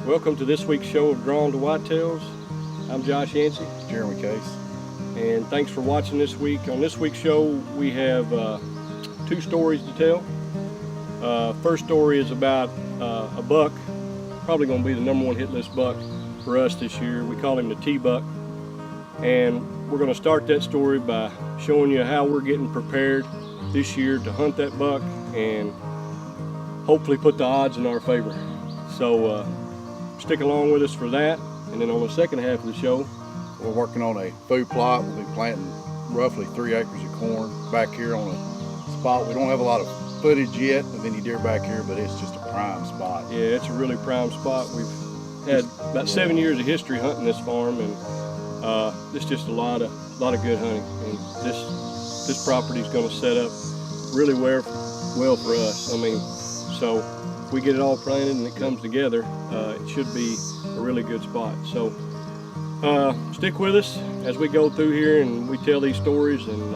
Welcome to this week's show of Drawn to Whitetails. I'm Josh Yancey. Jeremy Case. And thanks for watching this week. On this week's show, we have two stories to tell. First story is about a buck, probably going to be the #1 hit list buck for us this year. We call him the T-buck. And we're going to start that story by showing you how we're getting prepared this year to hunt that buck and hopefully put the odds in our favor. So stick along with us for that. And then on the second half of the show, we're working on a food plot. We'll be planting roughly 3 acres of corn back here on a spot. We don't have a lot of footage yet of any deer back here, but it's just a prime spot. Yeah, it's a really prime spot. We've had about 7 years of history hunting this farm, and it's just a lot of good hunting. And this property is going to set up really well for us. I mean, so if we get it all planted and it comes together, it should be a really good spot. So stick with us as we go through here and we tell these stories, and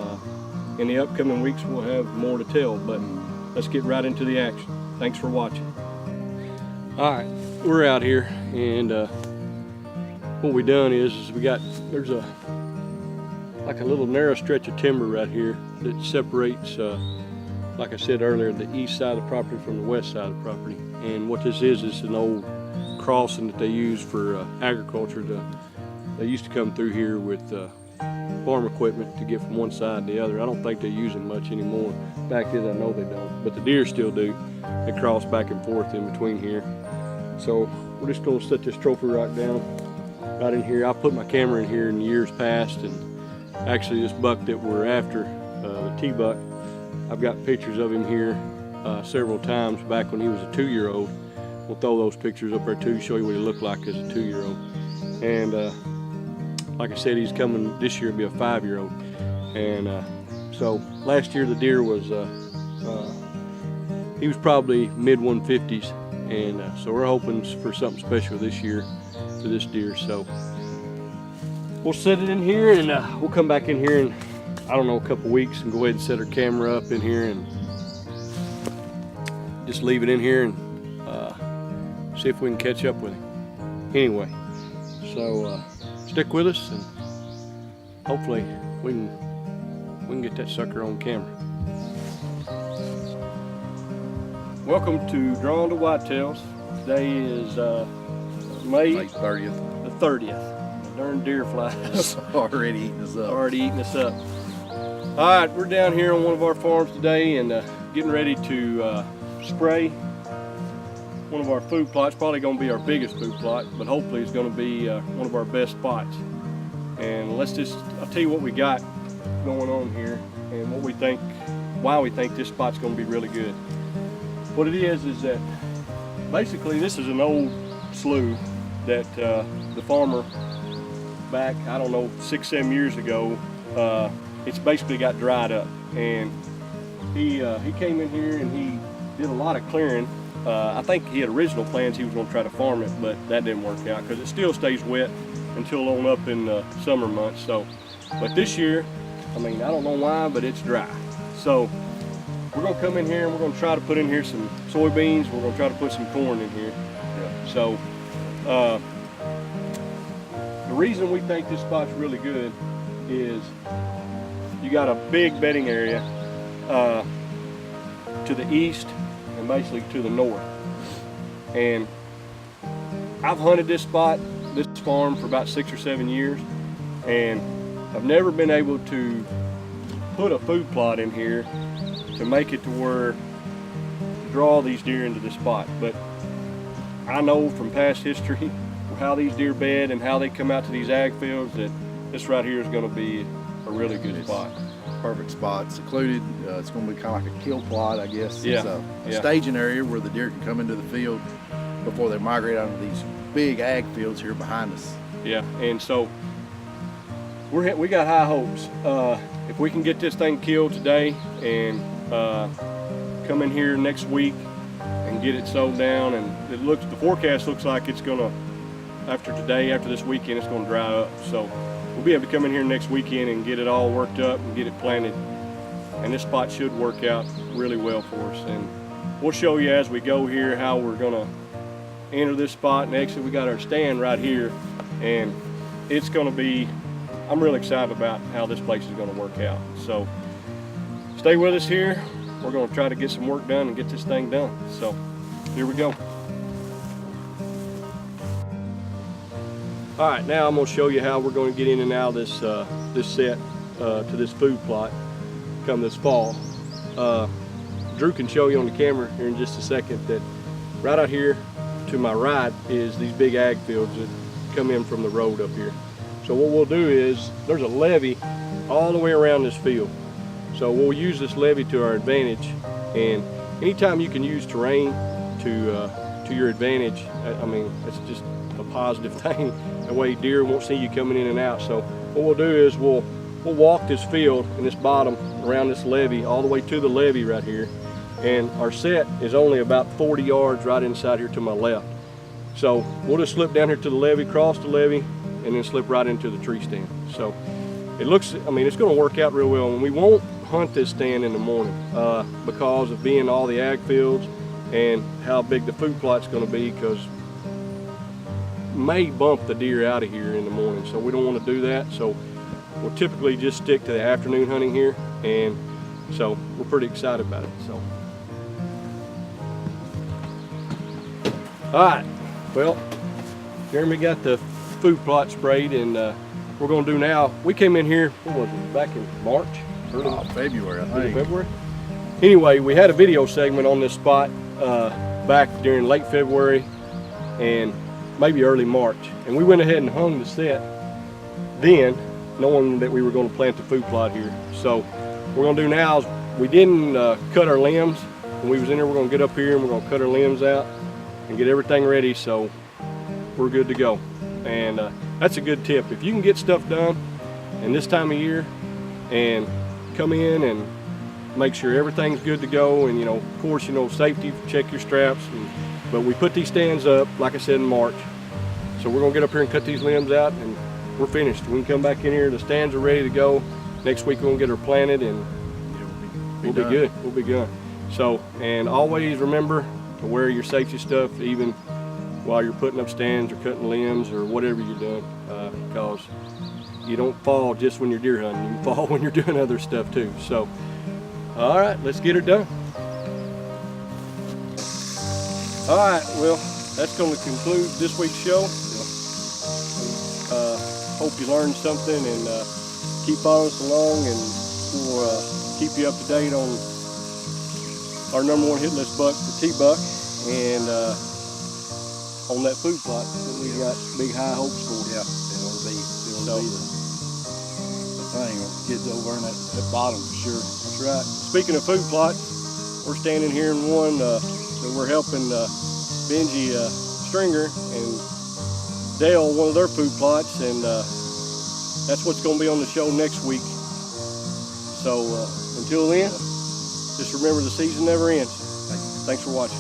in the upcoming weeks we'll have more to tell, but let's get right into the action. Thanks for watching. All right, we're out here, and what we done is there's like a little narrow stretch of timber right here that separates, like I said earlier, the east side of the property from the west side of the property. And what this is an old crossing that they use for agriculture. They used to come through here with farm equipment to get from one side to the other. I don't think they use it much anymore. Fact is, I know they don't, but the deer still do. They cross back and forth in between here. So we're just going to set this trophy rock down right in here. I put my camera in here in years past, and actually this buck that we're after, the T-buck, I've got pictures of him here several times back when he was a 2-year-old. We'll throw those pictures up there too, show you what he looked like as a 2-year-old. And like I said, he's coming this year to be a 5-year-old. And so last year the deer was, he was probably mid-150s. And so we're hoping for something special this year for this deer. So we'll set it in here, and we'll come back in here in, I don't know, a couple weeks, and go ahead and set our camera up in here and just leave it in here and see if we can catch up with him. Anyway, so stick with us, and hopefully we can get that sucker on camera. Welcome to Drawn to Whitetails. Today is May 30th. The 30th. The darn deer flies already eating us up. Already eating us up. All right, we're down here on one of our farms today, and getting ready to spray one of our food plots. Probably going to be our biggest food plot, but hopefully it's going to be one of our best spots. And I'll tell you what we got going on here, and what we think, why we think this spot's going to be really good. What it is that basically this is an old slough that the farmer back, I don't know, 6-7 years ago, it's basically got dried up, and he came in here and he did a lot of clearing. I think he had original plans he was going to try to farm it, but that didn't work out because it still stays wet until on up in the summer months. So, but this year, I mean, I don't know why, but it's dry. So we're going to come in here and we're going to try to put in here some soybeans. We're going to try to put some corn in here. Yeah. So the reason we think this spot's really good is you got a big bedding area to the east and basically to the north. And I've hunted this spot, this farm, for about 6 or 7 years, and I've never been able to put a food plot in here to make it to where to draw these deer into this spot. But I know from past history how these deer bed and how they come out to these ag fields that this right here is going to be a really good spot. Perfect spot, secluded. It's going to be kind of like a kill plot, I guess. Yeah. It's a staging area where the deer can come into the field before they migrate out of these big ag fields here behind us. Yeah, and so we got high hopes. If we can get this thing killed today and come in here next week and get it sold down, and the forecast looks like it's gonna, after this weekend, it's gonna dry up. So we'll be able to come in here next weekend and get it all worked up and get it planted, and this spot should work out really well for us. And we'll show you as we go here how we're gonna enter this spot and exit. We got our stand right here, and it's going to be, I'm really excited about how this place is going to work out. So stay with us here. We're going to try to get some work done and get this thing done. So here we go. All right, now I'm going to show you how we're going to get in and out of this this set to this food plot come this fall. Drew can show you on the camera here in just a second that right out here to my right is these big ag fields that come in from the road up here. So what we'll do is there's a levee all the way around this field. So we'll use this levee to our advantage, and anytime you can use terrain to your advantage, I mean, it's just a positive thing. That way deer won't see you coming in and out. So what we'll do is we'll walk this field and this bottom around this levee all the way to the levee right here, and our set is only about 40 yards right inside here to my left. So we'll just slip down here to the levee, cross the levee, and then slip right into the tree stand. So it looks, I mean, it's going to work out real well, and we won't hunt this stand in the morning because of being all the ag fields and how big the food plot's going to be, because may bump the deer out of here in the morning, so we don't want to do that. So we'll typically just stick to the afternoon hunting here, and so we're pretty excited about it. So all right, well, Jeremy got the food plot sprayed, and we're going to do now, we came in here, what was it, back in March? February, I think. February? Anyway, we had a video segment on this spot back during late February and maybe early March, and we went ahead and hung the set then, knowing that we were going to plant the food plot here. So what we're going to do now is we didn't cut our limbs when we was in here. We're going to get up here and we're going to cut our limbs out and get everything ready, so we're good to go. And that's a good tip. If you can get stuff done in this time of year and come in and make sure everything's good to go, and of course, safety, check your straps. But we put these stands up, like I said, in March. So we're gonna get up here and cut these limbs out, and we're finished. We can come back in here, the stands are ready to go. Next week we're gonna get her planted, and we'll be good. We'll be good. So, and always remember to wear your safety stuff, even while you're putting up stands or cutting limbs or whatever you're doing, because you don't fall just when you're deer hunting. You can fall when you're doing other stuff too. So, all right, let's get her done. All right, well, that's going to conclude this week's show. Hope you learned something, and keep following us along, and we'll keep you up to date on our #1 hit list buck, the T-buck, and on that food plot that we got big high hopes for. Yeah, it'll be the thing. Kids over in that bottom for sure. That's right. Speaking of food plot, we're standing here in one that we're helping Benji Stringer and Dale, one of their food plots, and that's what's going to be on the show next week. So until then, just remember the season never ends. Thanks for watching.